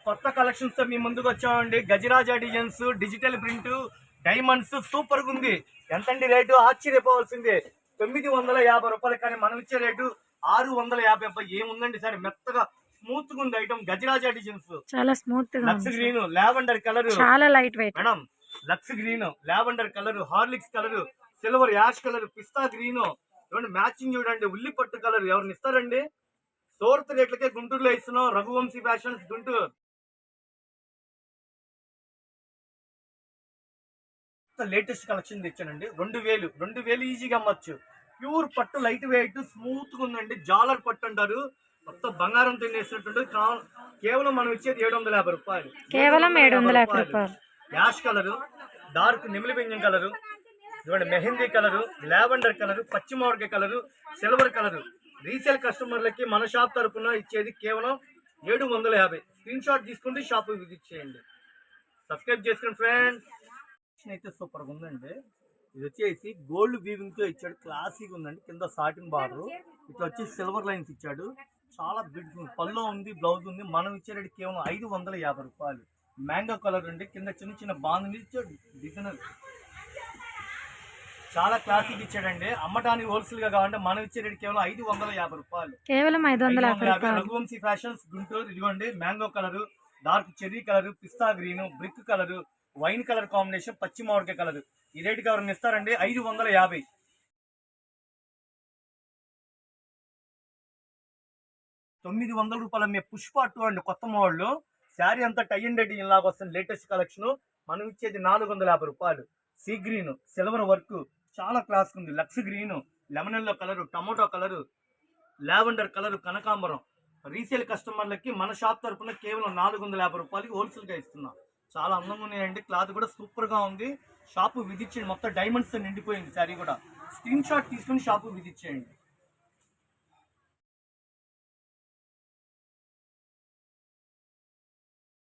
కొత్త కలెక్షన్స్ తో మీ ముందుకు వచ్చామండి. Gajaraja designs, digital print, diamonds super గా ఉంది. ఎంతండి రేటు? ఆశ్చర్యపోవాల్సిందే. 950 రూపాయలు. కానీ మనం ఇచ్చే రేటు 650. ఏముందండి సార్, మెత్తగా స్మూత్ గా ఉంది ఐటమ్. గజరాజా డిజైన్స్ చాలా స్మూత్ గా, లక్స్ గ్రీన్, లావెండర్ కలర్, చాలా light weight madam. Lux green, lavender colour, Horlicks colour, silver ash colour, pista green, చూడండి మ్యాచింగ్ చూడండి. ఉల్లి పట్టు కలర్. ఎవరిని ఇస్తారండి? సోర్త్ రేట్లకే గుంటూరులో ఇస్తున్నాం. Raghuvamshi fashions Guntur. Latest collection తెచ్చానండి. 2000 ఈజీగా అమ్మచ్చు. ప్యూర్ పట్టు, లైట్ వెయిట్, స్మూత్ గా ఉందండి. జాలర్ పట్టు అంటారు. మొత్తం బంగారం తినేసినట్టు. కేవలం మనం ఇచ్చేది 750 రూపాయలు. కేవలం 750 రూపాయలు. యాష్ కలరు, డార్క్ నెమిలి బెంజం కలరు, చూడండి మెహందీ కలరు, లావెండర్ కలరు, పచ్చి మామిడికాయ కలరు, సిల్వర్ కలరు. రీసేల్ కస్టమర్లకి మన షాప్ తరఫున ఇచ్చేది కేవలం 750. స్క్రీన్ షాట్ తీసుకుంటే షాప్ విజిట్ చేయండి. సబ్స్క్రైబ్ చేసుకోండి ఫ్రెండ్స్. అయితే సూపర్ గా ఉందండి. ఇది వచ్చేసి గోల్డ్ వీవింగ్ తో ఇచ్చాడు. క్లాసీగా ఉందండి. కింద సాటిన్ బార్డర్, ఇట్లా వచ్చేసి సిల్వర్ లైన్స్ ఇచ్చాడు. చాలా బ్యూటిఫుల్. పల్లో ఉంది, బ్లౌజ్ ఉంది. మనం ఇచ్చే రేటు కేవలం 550 రూపాయలు. మ్యాంగో కలర్ అండి. కింద చిన్న చిన్న బాగుంది ఇచ్చాడు. డిజైనర్ చాలా క్లాసిక్ ఇచ్చాడండి. అమ్మటానికి హోల్సేల్ గా కావాలంటే మనం ఇచ్చే రేటు కేవలం 550 రూపాయలు. కేవలం 550. రఘువంశీ ఫ్యాషన్స్ గుంటూరు. ఇదిగోండి mango colour, dark cherry colour, pista green, brick colour, wine colour combination, పచ్చి మామిడికాయ కలర్. ఈ రేటుకి ఎవరిని ఇస్తారండి? 550. 900 రూపాయలు అమ్మే పుష్ప 2 అండి. కొత్త మోడల్ శారీ అంతా టై అండ్ డై లాగా వస్తుంది. Latest collection. మనం ఇచ్చేది 450 రూపాయలు. సీ గ్రీన్, సిల్వర్ వర్క్, చాలా క్లాస్ ఉంది. లక్స్ green, lemon yellow colour, tomato colour, lavender colour, కనకాంబరం. రీసేల్ కస్టమర్లకి మన షాప్ తరఫున కేవలం 450 రూపాయలకి హోల్సేల్ గా ఇస్తున్నాం. చాలా అందంగా ఉన్నాయండి. క్లాత్ కూడా సూపర్ గా ఉంది. షాపు విజిట్ చేయండి. మొత్తం డైమండ్స్ నిండిపోయింది శారీ కూడా. స్క్రీన్ షాట్ తీసుకుని షాపు విజిట్ చేయండి.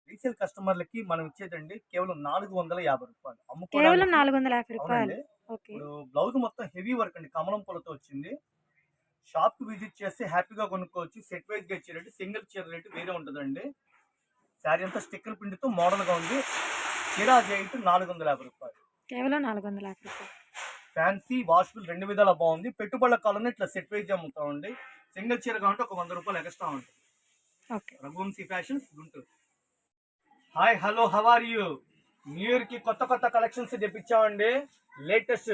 రీసేల్ కస్టమర్లకి మనం ఇచ్చేదండి కేవలం 450 రూపాయలు. కేవలం 450 రూపాయలు. ఇప్పుడు బ్లౌజ్ మొత్తం హెవీ వర్క్ అండి. కమలం పూలతో వచ్చింది. షాప్ కి విజిట్ చేస్తే హ్యాపీగా కొనుక్కోవచ్చు. సెట్ వైజ్ గా ఇచ్చే రేటు, సింగిల్ చీర రేటు వేరే ఉంటుందండి. శారీ అంతా స్టిక్కర్ పిండితో మోడల్ గా ఉంది. చీర రేటు 450 రూపాయలు. కేవలం 450 రూపాయలు. ఫ్యాన్సీ వాషబుల్ 2 విధాల బాగుంది. పెట్టుబడుల కాలంలో ఇట్లా సెట్ వైజ్ అమ్ముతామండి. సింగిల్ చీర కావాలంటే ఒక 100 రూపాయలు ఎక్స్ట్రా ఉంటుంది. Raghuvamshi fashions Guntur. Hi, hello, how are you? New year కి కొత్త కొత్త కలెక్షన్స్ తెప్పించామండి. లేటెస్ట్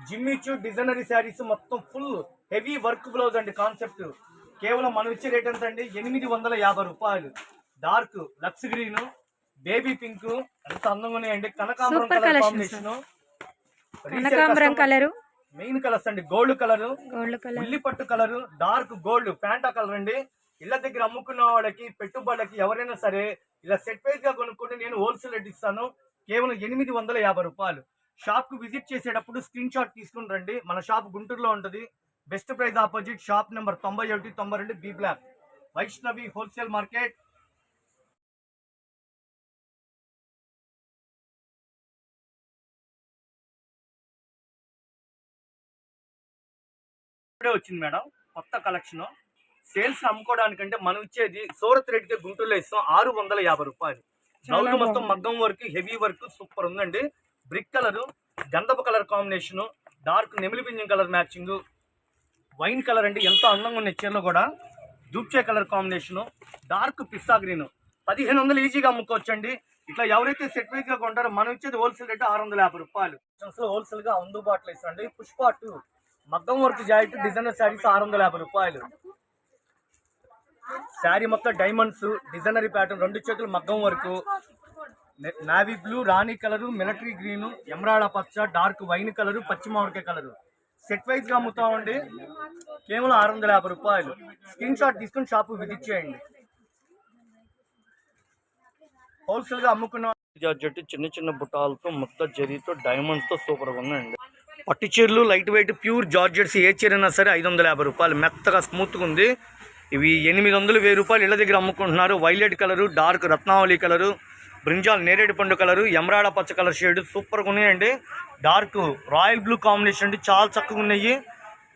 జిమ్మిచు డిజైనరీ శారీస్, మొత్తం ఫుల్ హెవీ వర్క్ బ్లౌజ్ అండి. కాన్సెప్ట్ కేవలం మనం ఇచ్చే రేట్ ఎంత అండి? 850 రూపాయలు. Dark lux green, baby pink, ఎంత అందంగా ఉన్నాయండి. కనకాంబరం కలర్ కాంబినేషన్, మెయిన్ కలర్స్ అండి. గోల్డ్ కలర్, ఉల్లి పట్టు కలర్, డార్క్ గోల్డ్ ప్యాంటా కలర్ అండి. ఇళ్ల దగ్గర అమ్ముకున్న వాళ్ళకి, పెట్టుబడులకి ఎవరైనా సరే ఇలా సెట్ వైజ్ గా కొనుక్కుంటే నేను హోల్సేల్ రేట్ ఇస్తాను. కేవలం 850 రూపాయలు. షాప్ కు విజిట్ చేసేటప్పుడు స్క్రీన్ షాట్ తీసుకుని రండి. మన షాప్ గుంటూరులో ఉంటుంది. Best price opposite shop number 9192 B block, Vaishnavi wholesale market. వచ్చింది మేడం కొత్త కలెక్షన్. సేల్స్ అమ్ముకోవడానికంటే మనం ఇచ్చేది సూరత్ రేట్కి గుంటూరులో ఇస్తాం 650 రూపాయలు. బ్లౌజ్ మొత్తం మగ్గం వర్క్, హెవీ వర్క్ సూపర్ ఉందండి. బ్రిక్ కలర్, గంధపు కలర్ కాంబినేషన్, డార్క్ నెమిలి పింజం కలర్ మ్యాచింగ్, వైన్ కలర్ అండి. ఎంతో అందంగా ఉన్నాయి చీరలో కూడా. దూప్చే colour combination, dark pista green. 1500 ఈజీగా అమ్ముకోవచ్చండి. ఇట్లా ఎవరైతే సెట్ వైజ్ గా కొంటారో మనం ఇచ్చేది హోల్సేల్ రేట్ 650 రూపాయలు. హోల్సేల్ గా అందుబాటులో ఇస్తాండి. పుష్ప 2 మగ్గం వర్క్ జాయింట్ డిజైనర్ శారీస్ 650 రూపాయలు. శారీ మొత్తం డైమండ్స్, డిజైనరీ ప్యాటర్న్, 2 చేతులు మగ్గం వర్క్, నావీ బ్లూ, రాణి కలరు, మిలిటరీ గ్రీన్, ఎమరాల్డ్ పచ్చ, డార్క్ వైన్ కలరు, పచ్చి మామిడికాయ కలరు. సెట్ వైజ్ గా అమ్ముతామండి. కేవలం 650 రూపాయలు. స్క్రీన్ షాట్ తీసుకుని షాపు విజిట్ చేయండి. హోల్సేల్ గా అమ్ముకున్న జార్జెట్ చిన్న చిన్న బుట్టాలతో, మొత్తం జరీతో, డైమండ్స్ తో సూపర్ గా ఉందండి. పట్టు చీరలు లైట్ వెయిట్ ప్యూర్ జార్జెట్స్. ఏ చీర అయినా సరే 550 రూపాయలు. మెత్తగా స్మూత్గా ఉంది. ఇవి 800 1000 రూపాయలు ఇళ్ళ దగ్గర అమ్ముకుంటున్నారు. వైలెట్ కలరు, డార్క్ రత్నావళి కలరు, బ్రింజాల్ నేరేడు పండు కలరు, ఎమరాడ పచ్చ కలర్ షేడ్ సూపర్గా ఉన్నాయండి. డార్క్ రాయల్ బ్లూ కాంబినేషన్ అండి, చాలా చక్కగా ఉన్నాయి.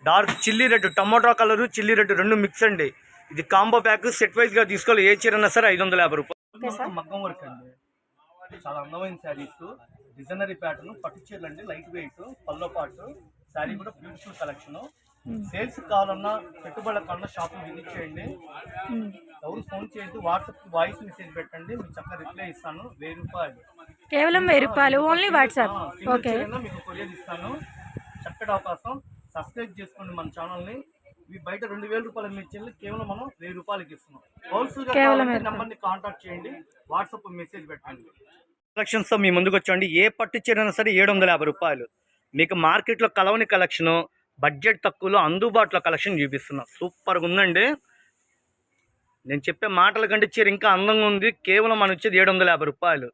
Dark chilli red, tomato colour, chilli red 2 mix అండి. ఇది కాంబో ప్యాక్. సెట్ వైజ్గా తీసుకోవాలి. ఏ చీర అయినా సరే 550 రూపాయలు. Okay sir. మగ్గం వర్క్ అండి, చాలా అందమైన శారీస్, డిజైనరీ ప్యాటర్న్, పట్టు చీరలు అండి, లైట్ వెయిట్, పల్లో పాటు శారీ కూడా బ్యూటిఫుల్ కలెక్షన్. సేల్స్ కావాలన్నా పెట్టుబడుల కన్నా షాపింగ్ విజిట్ చేయండి. ఎవరు ఫోన్ చేయొద్దు, వాట్సాప్ వాయిస్ మెసేజ్ పెట్టండి, మీకు చక్కగా రిప్లై ఇస్తాను. 1000 రూపాయలు కేవలం 1000 రూపాయలు, ఓన్లీ వాట్సాప్. ఓకే, మీకు కొరియర్ ఇస్తాను. చక్కటి అవకాశం. సబ్స్క్రైబ్ చేసుకోండి మన ఛానల్ని. ఇవి బయట 2000 రూపాయల మిర్చిలు కేవలం మనం 1000 రూపాయలకి ఇస్తున్నాం. హోల్సేల్ నెంబర్ని కాంటాక్ట్ చేయండి, వాట్సాప్ మెసేజ్ పెట్టండి. కలెక్షన్స్తో మీ ముందుకు వచ్చండి. ఏ పట్టు చీరైనా సరే 750 రూపాయలు. మీకు మార్కెట్లో కలవని కలెక్షను, బడ్జెట్ తక్కువలో అందుబాటులో కలెక్షన్ చూపిస్తున్నా. సూపర్గా ఉందండి. నేను చెప్పే మాటల కంటే చీర ఇంకా అందంగా ఉంది. కేవలం మనం వచ్చేది 750 రూపాయలు.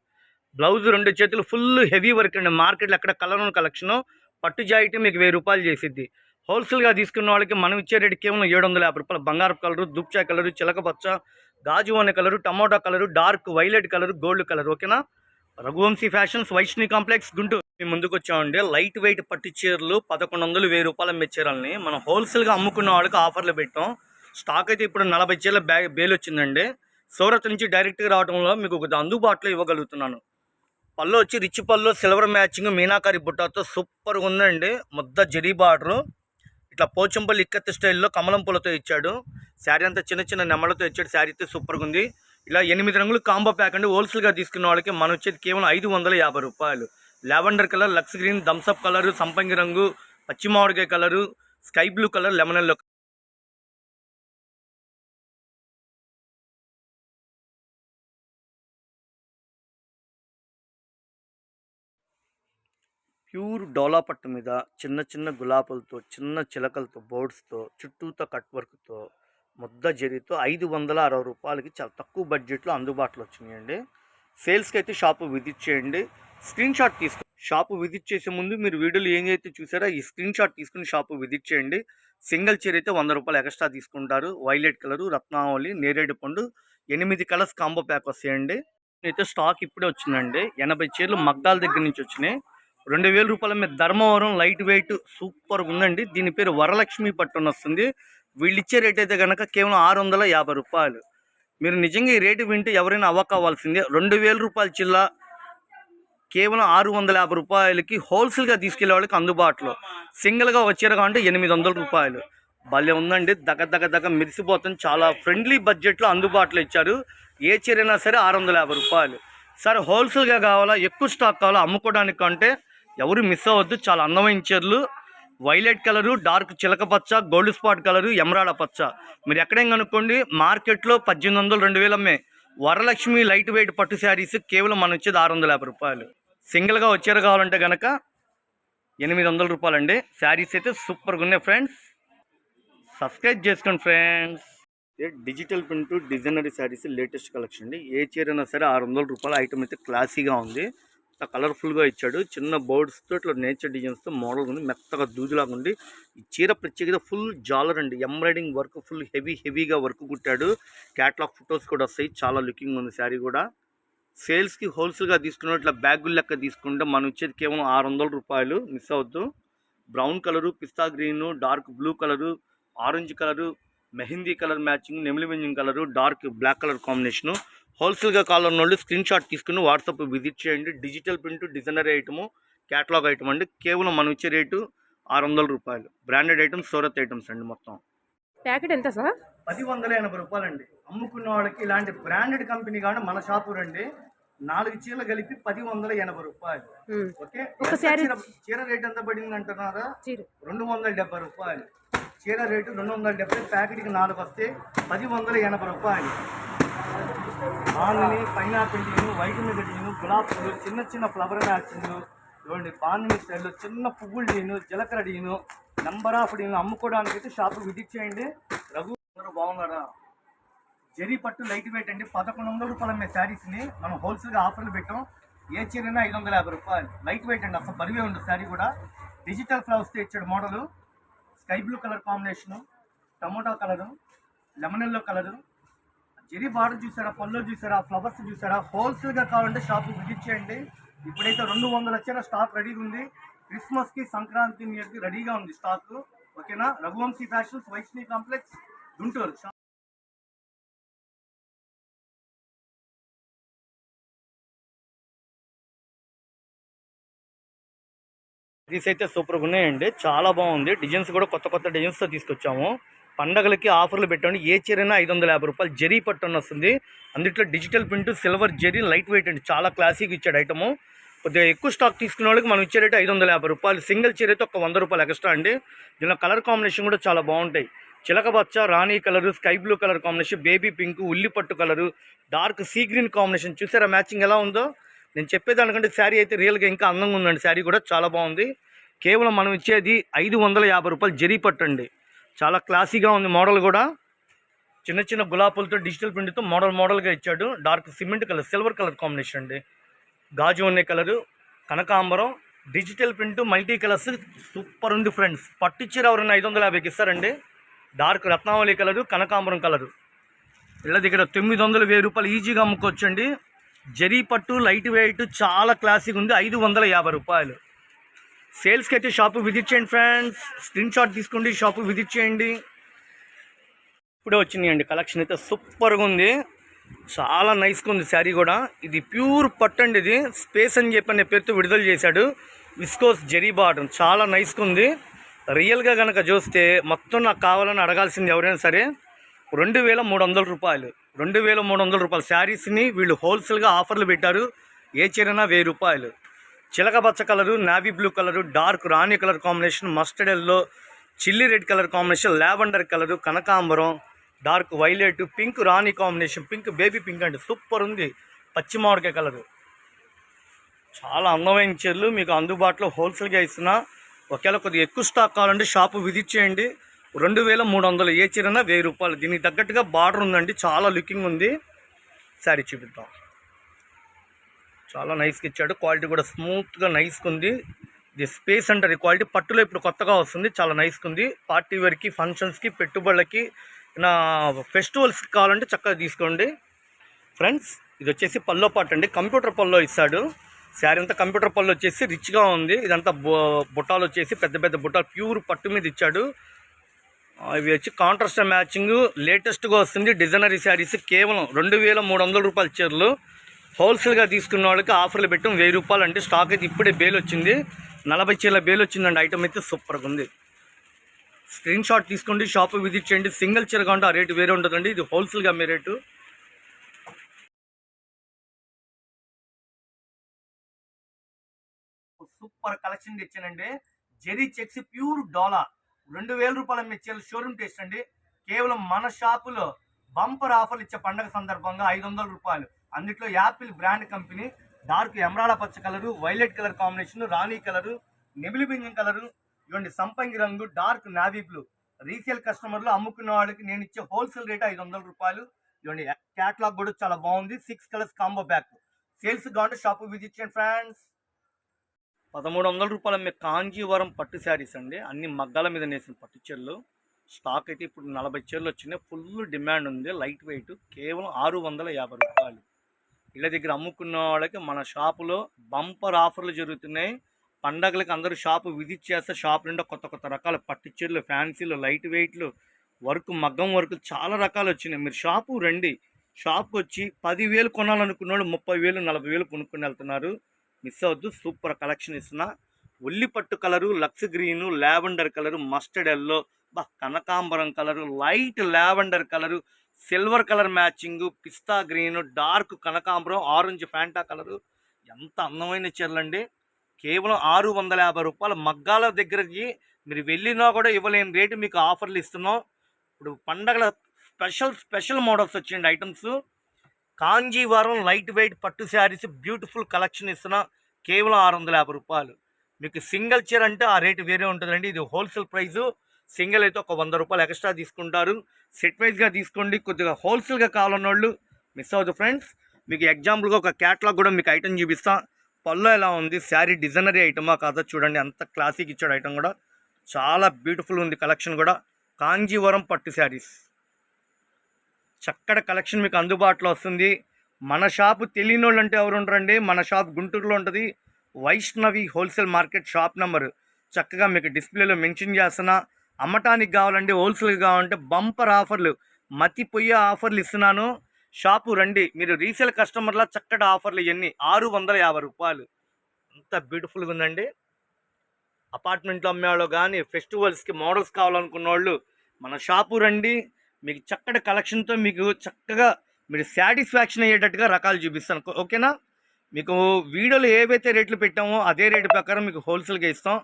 బ్లౌజ్ 2 చేతులు ఫుల్ హెవీ వర్క్ అండి. మార్కెట్లో ఎక్కడ కలవని కలెక్షను, పట్టు జాయిట్ మీకు 1000 రూపాయలు చేసిద్ది. హోల్సేల్గా తీసుకున్న వాళ్ళకి మనం ఇచ్చే రేటు కేవలం 750 రూపాయలు. బంగారు కలరు, దుప్చాయ్ కలరు, చిలక పచ్చ, గాజు అనే colour, tomato colour, dark violet colour, gold colour. ఓకేనా? Raghuvanshi fashions, Vaishnavi complex, Guntur. మేము ముందుకు వచ్చామండి. లైట్ వెయిట్ పట్టు చీరలు 1100, 1000 రూపాయల అమ్మే చీరల్ని మనం హోల్సేల్గా అమ్ముకున్న వాళ్ళకి ఆఫర్లు పెట్టాం. స్టాక్ అయితే ఇప్పుడు 40 చీరల బేల్ వచ్చిందండి. సూరత్ నుంచి డైరెక్ట్గా రావడంలో మీకు అందుబాటులో ఇవ్వగలుగుతున్నాను. పళ్ళు వచ్చి రిచ్ పళ్ళు, సిల్వర్ మ్యాచింగ్, మీనాకారి బుట్టాతో సూపర్గా ఉందండి. ముద్ద జరీ బార్డరు, ఇట్లా పోచంపల్లి ఇక్కత్ స్టైల్లో కమలం పూలతో ఇచ్చాడు. శారీ అంతా చిన్న చిన్న నెమ్మలతో ఇచ్చాడు. శారీ అయితే సూపర్గా ఉంది. ఇలా 8 రంగులు కాంబో ప్యాక్ అండి. హోల్సేల్గా తీసుకున్న వాళ్ళకి మనం వచ్చేది కేవలం 550 రూపాయలు. Lavender colour, lux green, Thums Up colour, సంపంగి రంగు, పచ్చి మామిడికాయ colour, sky blue colour, lemon yellow. Pure dola పట్టు మీద చిన్న చిన్న గులాబీలతో, చిన్న చిలకలతో, బోర్డ్స్తో, చుట్టూతో కట్ వర్క్తో, ముద్ద జరీతో 560 రూపాయలకి చాలా తక్కువ బడ్జెట్లో అందుబాటులో వచ్చినాయండి. సేల్స్కి అయితే షాపు విజిట్ చేయండి. స్క్రీన్ షాట్ తీసుకుని షాపు విజిట్ చేసే ముందు మీరు వీడియోలో ఏదైతే చూసారో ఈ స్క్రీన్ షాట్ తీసుకుని షాపు విజిట్ చేయండి. సింగిల్ చీర అయితే 100 రూపాయలు ఎక్స్ట్రా తీసుకుంటారు. వైలెట్ కలరు, రత్నావళి, నేరేడు పండు 8 కలర్స్ కాంబో ప్యాక్ వస్తాయండి. అయితే స్టాక్ ఇప్పుడే వచ్చిందండి. 80 చీరలు మగ్గాల దగ్గర నుంచి వచ్చినాయి. 2000 రూపాయల మీద ధర్మవరం లైట్ వెయిట్ సూపర్గా ఉందండి. దీని పేరు వరలక్ష్మి పట్టుని వస్తుంది. వీళ్ళు ఇచ్చే రేట్ అయితే కనుక కేవలం 650 రూపాయలు. మీరు నిజంగా ఈ రేటు వింటే ఎవరైనా అవ్వకావాల్సిందే. 2000 రూపాయల చిల్ల కేవలం 650 రూపాయలకి హోల్సేల్గా తీసుకెళ్లే వాళ్ళకి అందుబాటులో. సింగిల్గా వచ్చారు కాబట్టి 800 రూపాయలు. భలే ఉందండి. దగ్గర మెరిసిపోతుంది. చాలా ఫ్రెండ్లీ బడ్జెట్లో అందుబాటులో ఇచ్చారు. ఏ చీరైనా సరే 650 రూపాయలు. సరే హోల్సేల్గా కావాలా, ఎక్కువ స్టాక్ కావాలా అమ్ముకోవడానికి కంటే ఎవరు మిస్ అవ్వద్దు. చాలా అందమైన చీరలు, వైలెట్ కలరు, డార్క్ చిలక పచ్చ, గోల్డ్ స్పాట్ కలరు, ఎమరాడ పచ్చ. మీరు ఎక్కడేం కనుక్కోండి, మార్కెట్లో 1800, 2000 అమ్మే వరలక్ష్మి లైట్ వెయిట్ పట్టు శారీస్ కేవలం మనం వచ్చేది 650 రూపాయలు. సింగిల్గా వచ్చారు కావాలంటే కనుక 800 రూపాయలు అండి. శారీస్ అయితే సూపర్గా ఉన్నాయి ఫ్రెండ్స్. సబ్స్క్రైబ్ చేసుకోండి friends. Digital print designery saris latest collection అండి. ఏ చీరైనా సరే 600 రూపాయల ఐటమ్ అయితే క్లాసీగా ఉంది. కలర్ఫుల్గా ఇచ్చాడు. చిన్న బోర్డ్స్తో ఇట్లా నేచర్ డిజైన్స్తో మోడల్ ఉంది. మెత్తగా దూజులాగా ఉంది. ఈ చీర ప్రత్యేకత ఫుల్ జాలర్ అండి. ఎంబ్రాయిడింగ్ వర్క్ ఫుల్ హెవీగా వర్క్ కుట్టాడు. క్యాటలాగ్ ఫొటోస్ కూడా వస్తాయి. చాలా లుకింగ్ ఉంది శారీ కూడా. సేల్స్కి హోల్సేల్గా తీసుకున్న ఇట్లా బ్యాగులు లెక్క తీసుకుంటే మనం ఇచ్చేది కేవలం 600 రూపాయలు. మిస్ అవద్దు. బ్రౌన్ కలరు, పిస్తా green, dark blue colour, orange colour, mehndi colour matching, నెమిలి వెంజింగ్ colour, dark black colour combination. హోల్సేల్గా కావాలన్న వాళ్ళు స్క్రీన్ షాట్ తీసుకుని వాట్సాప్ విజిట్ చేయండి. డిజిటల్ ప్రింట్ డిజైనరీ ఐటము, క్యాటలాగ్ ఐటమ్ అండి. కేవలం మనం ఇచ్చే రేటు 600 రూపాయలు. బ్రాండెడ్ ఐటమ్స్, సూరత్ ఐటమ్స్ అండి. మొత్తం ప్యాకెట్ ఎంత సార్? 1080 రూపాయలు అండి. అమ్ముకున్న వాళ్ళకి ఇలాంటి బ్రాండెడ్ కంపెనీ కానీ మన షాపు రండి. 4 చీరలు కలిపి 1080 రూపాయలు. ఓకే, చీర రేట్ ఎంత పడింది అంటున్నారా? 270 రూపాయలు. చీర రేటు 270. ప్యాకెట్కి 4 వస్తే 1080 రూపాయలు. బాందిని, పైనాపిల్ డిజైన్, వైట్ మీద డిజైన్, గులాబ్ పూలు, చిన్న చిన్న ఫ్లవర్ మ్యాచింగ్ చూడండి. బాందిని స్టైల్లో చిన్న పువ్వులు డిజైన్, జీలకర్ర డిజైన్, నెంబర్ ఆఫ్ డిజైన్. అమ్ముకోవడానికి అయితే షాపు విజిట్ చేయండి. రఘు బాగున్నారా? జరీ పట్టు లైట్ వెయిట్ అండి. 1100 రూపాయలు అమ్మే శారీస్ని మనం హోల్సేల్గా ఆఫర్లు పెట్టాం. ఏ చీరైనా 550 రూపాయలు. లైట్ వెయిట్ అండి, అసలు బరువే ఉంది శారీ కూడా. డిజిటల్ ఫ్లవర్స్తో ఇచ్చాడు model. Sky blue colour combination, tomato colour, lemon yellow colour. Zari border చూసారా, పళ్ళు చూసారా, ఫ్లవర్స్ చూసారా. హోల్సేల్గా కావాలంటే షాపు విజిట్ చేయండి. ఇప్పుడైతే 200 వచ్చేలా స్టాక్ రెడీగా ఉంది. క్రిస్మస్కి, సంక్రాంతి న్యూయర్కి రెడీగా ఉంది స్టాక్. ఓకేనా? Raghuvanshi fashions, Vaishnavi complex, Guntur. These అయితే సూపర్గా ఉన్నాయండి, చాలా బాగుంది. డిజైన్స్ కూడా కొత్త కొత్త డిజైన్స్తో తీసుకొచ్చాము. పండగలకి ఆఫర్లు పెట్టండి. ఏ చీరైనా 550 రూపాయలు. జరీ పట్టుని వస్తుంది, అందులో digital print, silver zari, light weight అండి. చాలా క్లాసిక్ ఇచ్చాడు ఐటము. కొద్దిగా ఎక్కువ స్టాక్ తీసుకునే వాళ్ళకి మనం ఇచ్చే రేటు 550 రూపాయలు. సింగిల్ చీర అయితే ఒక 100 రూపాయలు ఎక్స్ట్రా అండి. దీనిలో కలర్ కాంబినేషన్ కూడా చాలా బాగుంటాయి. చిలకబచ్చ, రాణి colour, sky blue colour combination, baby pink, ఉల్లి పట్టు colour, dark sea green combination. చూసారా మ్యాచింగ్ ఎలా ఉందో? నేను చెప్పేదానికంటే శారీ అయితే రియల్గా ఇంకా అందంగా ఉందండి. శారీ కూడా చాలా బాగుంది. కేవలం మనం ఇచ్చేది 550 రూపాయలు. జరీ పట్టండి, చాలా క్లాసీగా ఉంది. మోడల్ కూడా చిన్న చిన్న గులాబీలతో డిజిటల్ ప్రింట్తో మోడల్గా ఇచ్చాడు. Dark cement colour, silver colour combination అండి. గాజు అనే కలరు, కనకాంబరం, digital print, multi colours. Super ఉంది ఫ్రెండ్స్. పట్టు చీర ఎవరైనా 550కి ఇస్తారండి. డార్క్ రత్నావళి కలరు, కనకాంబరం కలరు. ఇళ్ళ దగ్గర 900, 1000 రూపాయలు ఈజీగా అమ్ముకోవచ్చండి. జరీ పట్టు, లైట్ వెయిట్, చాలా క్లాసిక్ ఉంది. 550 రూపాయలు. సేల్స్కి అయితే షాపు విజిట్ చేయండి ఫ్రెండ్స్. స్క్రీన్ షాట్ తీసుకోండి, షాపు విజిట్ చేయండి. ఇప్పుడే వచ్చినాయండి కలెక్షన్ అయితే సూపర్గా ఉంది, చాలా నైస్గా ఉంది శారీ కూడా. ఇది ప్యూర్ పట్టు అండి. ఇది స్పేస్ అని చెప్పి అనే పేరుతో విడుదల చేశాడు. విస్కోస్ జరీ బార్డర్ చాలా నైస్గా ఉంది. రియల్గా కనుక చూస్తే మొత్తం నాకు కావాలని అడగాల్సింది ఎవరైనా సరే 2300 రూపాయలు. 2300 రూపాయలు శారీస్ని వీళ్ళు హోల్సేల్గా ఆఫర్లు పెట్టారు. ఏ చీరైనా 1000 రూపాయలు. చిలక పచ్చ colour, navy blue colour, dark రాణి colour combination, mustard yellow, chilli red colour combination, lavender colour, కనకాంబరం, డార్క్ వైలెట్, పింక్ రాణి కాంబినేషన్, పింక్ బేబీ పింక్ అండి. సూపర్ ఉంది. పచ్చి మామిడికాయ కలరు. చాలా అందమైన చీరలు మీకు అందుబాటులో హోల్సేల్గా ఇస్తున్నా. ఒకవేళ కొద్దిగా ఎక్కువ స్టాక్ కావాలంటే షాపు విజిట్ చేయండి. 2300. ఏ చీరైనా 1000 రూపాయలు. దీనికి తగ్గట్టుగా బార్డర్ ఉందండి, చాలా లుకింగ్ ఉంది. శారీ చూపిద్దాం. చాలా నైస్గా ఇచ్చాడు. క్వాలిటీ కూడా స్మూత్గా నైస్గా ఉంది. ఇది స్పేస్ అంటారు ఈ క్వాలిటీ. పట్టులో ఇప్పుడు కొత్తగా వస్తుంది, చాలా నైస్గా ఉంది. పార్టీ వేర్కి, ఫంక్షన్స్కి, పెట్టుబడులకి, నా ఫెస్టివల్స్కి కావాలంటే చక్కగా తీసుకోండి ఫ్రెండ్స్. ఇది వచ్చేసి పల్లో పాటు అండి, కంప్యూటర్ పల్లో ఇస్తాడు. శారీ అంతా కంప్యూటర్ పళ్ళు వచ్చేసి రిచ్గా ఉంది. ఇదంతా బుట్టాలు వచ్చేసి పెద్ద పెద్ద బుట్టాలు ప్యూర్ పట్టు మీద ఇచ్చాడు. ఇవి వచ్చి కాంట్రాస్ట్ మ్యాచింగ్ లేటెస్ట్గా వస్తుంది. డిజైనరీ శారీస్ కేవలం 2300 రూపాయల చీరలు. హోల్సేల్గా తీసుకున్న వాళ్ళకి ఆఫర్లు పెట్టాం 1000 రూపాయలు. అంటే స్టాక్ అయితే ఇప్పుడే బేల్ వచ్చింది, 40 చీరల బేల్ వచ్చిందండి. ఐటమ్ అయితే సూపర్గా ఉంది. స్క్రీన్ షాట్ తీసుకోండి, షాపు విజిట్ చేయండి. సింగిల్ చీర కావాలంటే ఆ రేటు వేరే ఉంటుందండి. ఇది హోల్సేల్గా అమ్మే రేటు. సూపర్ కలెక్షన్ తెచ్చానండి. జెరీ చెక్స్ ప్యూర్ డోలా 2000 రూపాయలు అమ్మే చీరలు షోరూమ్ టేస్ట్ అండి. కేవలం మన షాపులో బంపర్ ఆఫర్లు ఇచ్చే పండగ సందర్భంగా 500 రూపాయలు. అందులో యాపిల్ బ్రాండ్ కంపెనీ, డార్క్ ఎమరాడ పచ్చ కలరు, వైలెట్ కలర్ కాంబినేషన్, రాణి కలరు, నెమిలి బింజం కలరు, ఇవ్వండి సంపంగి రంగు, డార్క్ నావీ బ్లూ. రీసేల్ కస్టమర్లు అమ్ముకున్న వాళ్ళకి నేను ఇచ్చే హోల్సేల్ రేట్ 500 రూపాయలు. ఇవ్వండి క్యాట్లాగ్ కూడా చాలా బాగుంది. 6 కలర్స్ కాంబో ప్యాక్. సేల్స్ కావాలంటే షాపు విజిట్ చేయండి ఫ్రెండ్స్. 1300 రూపాయలు అమ్మే కాంజీవరం పట్టు శారీస్ అండి. అన్ని మగ్గాల మీద నేసిన పట్టు చీరలు. స్టాక్ అయితే ఇప్పుడు 40 చీరలు వచ్చినాయి. ఫుల్ డిమాండ్ ఉంది. లైట్ వెయిట్ కేవలం 650 రూపాయలు. ఇళ్ళ దగ్గర అమ్ముకున్న వాళ్ళకి మన షాపులో బంపర్ ఆఫర్లు జరుగుతున్నాయి. పండగలకి అందరూ షాపు విజిట్ చేస్తే షాప్ నిండా కొత్త కొత్త రకాల పట్టు చీరలు, ఫ్యాన్సీలు, లైట్ వెయిట్లు, వర్క్, మగ్గం వర్క్ చాలా రకాలు వచ్చినాయి. మీరు షాపు రండి. షాప్కి వచ్చి 10,000 కొనాలనుకున్న వాళ్ళు 30,000, 40,000 కొనుక్కొని వెళ్తున్నారు. మిస్ అవద్దు. సూపర్ కలెక్షన్ ఇస్తున్నా. ఉల్లి పట్టు colour, lux green, lavender colour, mustard yellow, కనకాంబరం colour, light lavender colour, silver colour matching, పిస్తా గ్రీను, డార్క్ కనకాంబరం, ఆరెంజ్ ఫ్యాంటా కలరు. ఎంత అందమైన చీరలండి. కేవలం 650 రూపాయలు. మగ్గాల దగ్గరికి మీరు వెళ్ళినా కూడా ఇవ్వలేని రేటు మీకు ఆఫర్లు ఇస్తున్నాం. ఇప్పుడు పండగల స్పెషల్ మోడల్స్ వచ్చిండి ఐటమ్స్. కాంజీవరం లైట్ వెయిట్ పట్టు శారీస్ బ్యూటిఫుల్ కలెక్షన్ ఇస్తున్నా. కేవలం 650 రూపాయలు. మీకు సింగిల్ చీర అంటే ఆ రేటు వేరే ఉంటుందండి. ఇది హోల్సేల్ ప్రైజు. సింగిల్ అయితే ఒక 100 రూపాయలు ఎక్స్ట్రా తీసుకుంటారు. సెట్ వైజ్గా తీసుకోండి. కొద్దిగా హోల్సేల్గా కావాలన్న వాళ్ళు మిస్ అవ్వదు ఫ్రెండ్స్. మీకు ఎగ్జాంపుల్గా ఒక క్యాట్లాగ్ కూడా మీకు ఐటమ్ చూపిస్తా. పళ్ళు ఎలా ఉంది, శారీ డిజైనరీ ఐటమా కాదా చూడండి. అంత క్లాసిక్ ఇచ్చాడు ఐటమ్ కూడా. చాలా బ్యూటిఫుల్ ఉంది కలెక్షన్ కూడా. కాంజీవరం పట్టు శారీస్ చక్కటి కలెక్షన్ మీకు అందుబాటులో వస్తుంది. మన షాపు తెలియని వాళ్ళు అంటే ఎవరు ఉంటారండి. మన షాప్ గుంటూరులో ఉంటుంది. Vaishnavi wholesale market shop number చక్కగా మీకు డిస్ప్లేలో మెన్షన్ చేస్తున్నా. అమ్మటానికి కావాలంటే హోల్సేల్ కావాలంటే బంపర్ ఆఫర్లు, మతిపోయే ఆఫర్లు ఇస్తున్నాను. షాపు రండి. మీరు రీసేల్ కస్టమర్లా చక్కటి ఆఫర్లు ఇవన్నీ 650 రూపాయలు. అంత బ్యూటిఫుల్గా ఉందండి. అపార్ట్మెంట్లో అమ్మేవాళ్ళు కానీ ఫెస్టివల్స్కి మోడల్స్ కావాలనుకున్న వాళ్ళు మన షాపు రండి. మీకు చక్కటి కలెక్షన్తో మీకు చక్కగా మీరు సాటిస్ఫాక్షన్ అయ్యేటట్టుగా రకాలు చూపిస్తాను. ఓకేనా? మీకు వీడియోలో ఏవైతే రేట్లు పెట్టామో అదే రేటు ప్రకారం మీకు హోల్సేల్గా ఇస్తాం.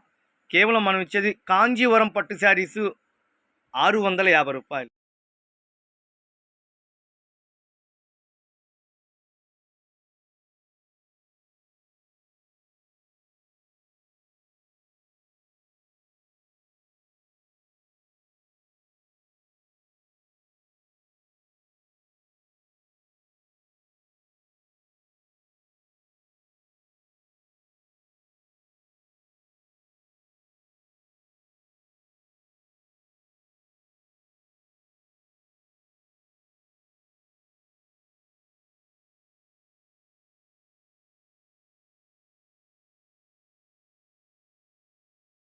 కేవలం మనం ఇచ్చేది కాంజీవరం పట్టు శారీసు 650 రూపాయలు.